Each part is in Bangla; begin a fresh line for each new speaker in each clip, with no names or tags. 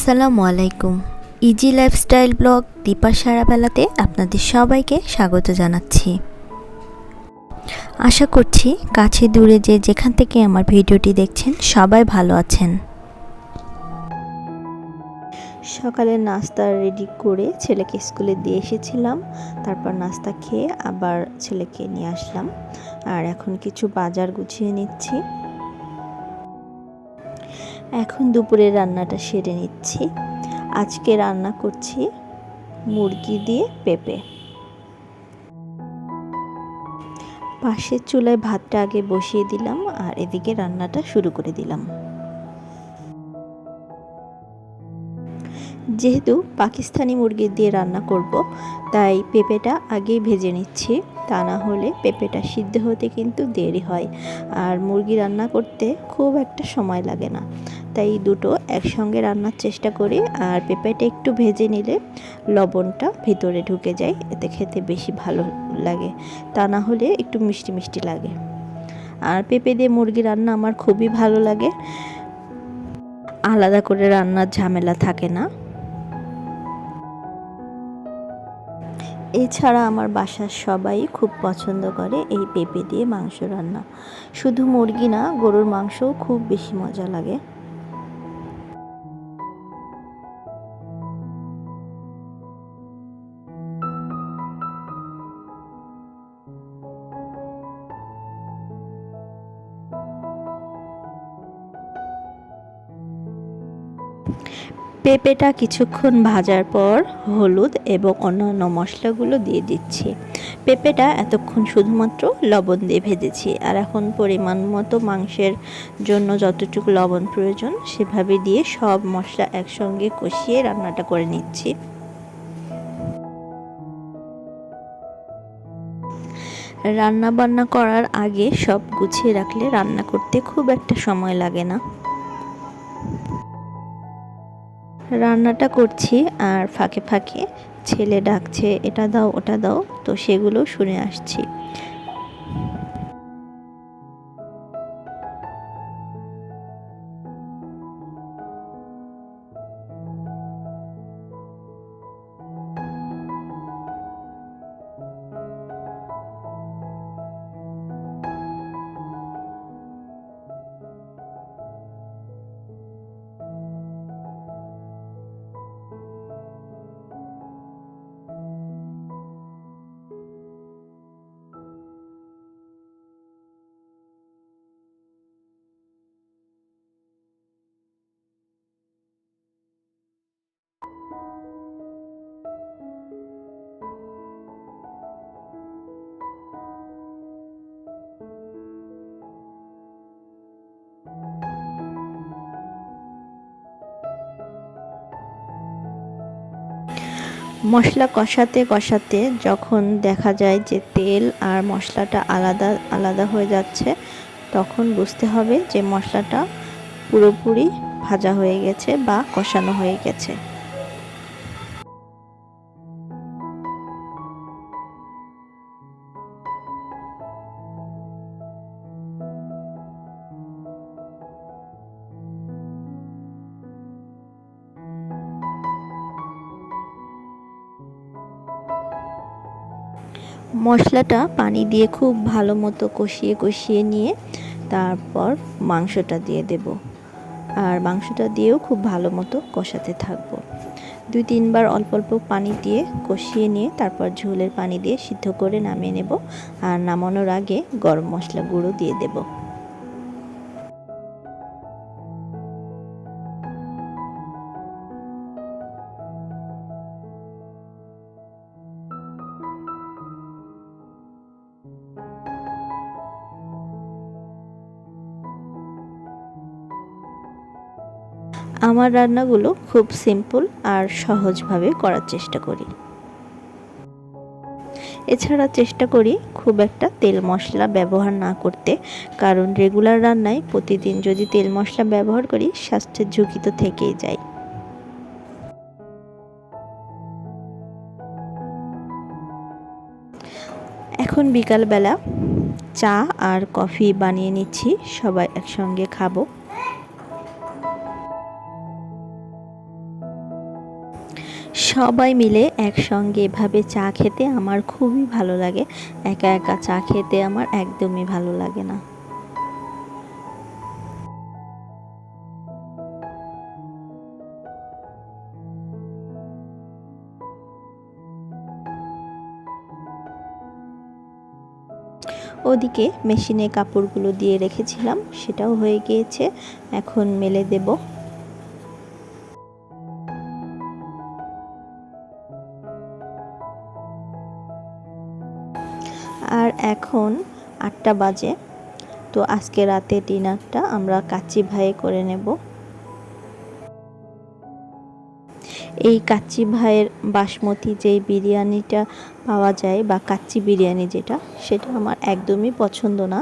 আসসালামু আলাইকুম। ইজি লাইফস্টাইল ব্লগ দীপা সারাবেলাতে আপনাদের সবাইকে স্বাগত জানাচ্ছি। আশা করছি কাছে দূরে যেখান থেকে আমার ভিডিওটি দেখছেন সবাই ভালো আছেন। সকালে নাস্তা রেডি করে ছেলেকে স্কুলে দিয়ে এসেছিলাম, তারপর নাস্তা খেয়ে আবার ছেলেকে নিয়ে আসলাম। আর এখন কিছু বাজার গুছিয়ে নিচ্ছি। এখন দুপুরে রান্নাটা সেরে নিচ্ছি। আজকে রান্না করছি মুরগি দিয়ে পেঁপে। পাশের চুলায় ভাতটা আগে বসিয়ে দিলাম আর এদিকে রান্নাটা শুরু করে দিলাম। যেহেতু পাকিস্তানি মুরগি দিয়ে রান্না করব, তাই পেঁপেটা আগেই ভেজে নিচ্ছি, তা না হলে পেঁপেটা সিদ্ধ হতে কিন্তু দেরি হয়। আর মুরগি রান্না করতে খুব একটা সময় লাগে না, তাই দুটো একসঙ্গে রান্নার চেষ্টা করি। আর পেঁপেটা একটু ভেজে নিলে লবণটা ভিতরে ঢুকে যায়, এতে খেতে বেশি ভালো লাগে, তা না হলে একটু মিষ্টি মিষ্টি লাগে। আর পেঁপে দিয়ে মুরগি রান্না আমার খুবই ভালো লাগে, আলাদা করে রান্নার ঝামেলা থাকে না। এছাড়া আমার বাসার সবাই খুব পছন্দ করে এই পেঁপে দিয়ে মাংস রান্না। শুধু মুরগি না, গরুর মাংসও খুব বেশি মজা লাগে। পেঁপেটা কিছুক্ষণ ভাজার পর হলুদ এবং অন্যান্য মশলাগুলো দিয়ে দিচ্ছি। পেঁপেটা এতক্ষণ শুধুমাত্র লবণ দিয়ে ভেজেছি, আর এখন পরিমাণ মতো মাংসের জন্য যতটুকু লবণ প্রয়োজন সেভাবে দিয়ে সব মশলা একসঙ্গে কষিয়ে রান্নাটা করে নিচ্ছি। রান্না বান্না করার আগে সব গুছিয়ে রাখলে রান্না করতে খুব একটা সময় লাগে না। রান্নাটা করছি আর ফাঁকে ফাঁকে ছেলে ডাকছে, এটা দাও ওটা দাও, তো সেগুলো শুনে আসছি। মশলা কষাতে কষাতে যখন দেখা যায় যে তেল আর মশলাটা আলাদা আলাদা হয়ে যাচ্ছে, তখন বুঝতে হবে যে মশলাটা পুরোপুরি ভাজা হয়ে গেছে বা কষানো হয়ে গেছে। মশলাটা পানি দিয়ে খুব ভালো মতো কষিয়ে কষিয়ে নিয়ে তারপর মাংসটা দিয়ে দেব, আর মাংসটা দিয়েও খুব ভালো মতো কষাতে থাকবো। 2-3 বার অল্প অল্প পানি দিয়ে কষিয়ে নিয়ে তারপর ঝোলের পানি দিয়ে সিদ্ধ করে নামিয়ে নেব। আর নামানোর আগে গরম মশলা গুঁড়ো দিয়ে দেব। আমার রান্নাগুলো খুব সিম্পল আর সহজভাবে করার চেষ্টা করি। এছাড়া চেষ্টা করি খুব একটা তেল মশলা ব্যবহার না করতে, কারণ রেগুলার রান্নায় প্রতিদিন যদি তেল মশলা ব্যবহার করি স্বাস্থ্যের ঝুঁকি তো থেকেই যায়। এখন বিকালবেলা চা আর কফি বানিয়ে নিচ্ছি, সবাই একসঙ্গে খাবো। সবাই মিলে একসঙ্গে এভাবে চা খেতে আমার খুবই ভালো লাগে। একা একা চা খেতে আমার একদমই ভালো লাগে না। ওদিকে মেশিনে কাপড়গুলো দিয়ে রেখেছিলাম, সেটাও হয়ে গিয়েছে, এখন মেলে দেব। আর এখন 8টা বাজে। তো আজকে রাতে ডিনারটা আমরা কাচ্চি ভাইয়ে করে নেব। এই কাচ্চি ভাইয়ের বাসমতি যেই বিরিয়ানিটা পাওয়া যায় বা কাচ্চি বিরিয়ানি যেটা, সেটা আমার একদমই পছন্দ না,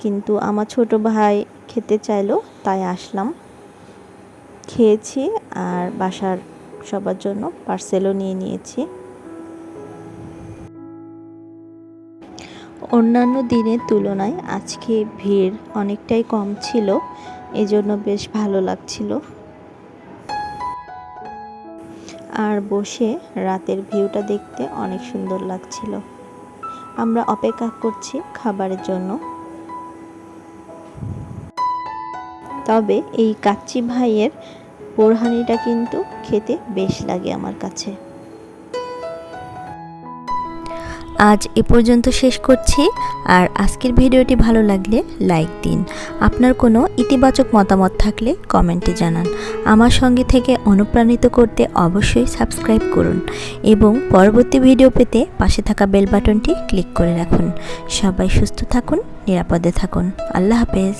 কিন্তু আমার ছোট ভাই খেতে চাইলো তাই আসলাম, খেয়েছি। আর বাসার সবার জন্য পার্সেলও নিয়ে নিয়েছি। অন্যান্য দিনের তুলনায় আজকে ভিড় অনেকটাই কম ছিল, এজন্য বেশ ভালো লাগছিল। আর বসে রাতের ভিউটা দেখতে অনেক সুন্দর লাগছিল। আমরা অপেক্ষা করছি খাবারের জন্য। তবে এই কাচ্চি ভাইয়ের বোরহানিটা কিন্তু খেতে বেশ লাগে আমার কাছে। আজ এ পর্যন্ত শেষ করছি। আর আজকের ভিডিওটি ভালো লাগলে লাইক দিন। আপনার কোনো ইতিবাচক মতামত থাকলে কমেন্টে জানান। আমার সঙ্গে থেকে অনুপ্রাণিত করতে অবশ্যই সাবস্ক্রাইব করুন এবং পরবর্তী ভিডিও পেতে পাশে থাকা বেল বাটনটি ক্লিক করে রাখুন। সবাই সুস্থ থাকুন, নিরাপদে থাকুন। আল্লাহ হাফেজ।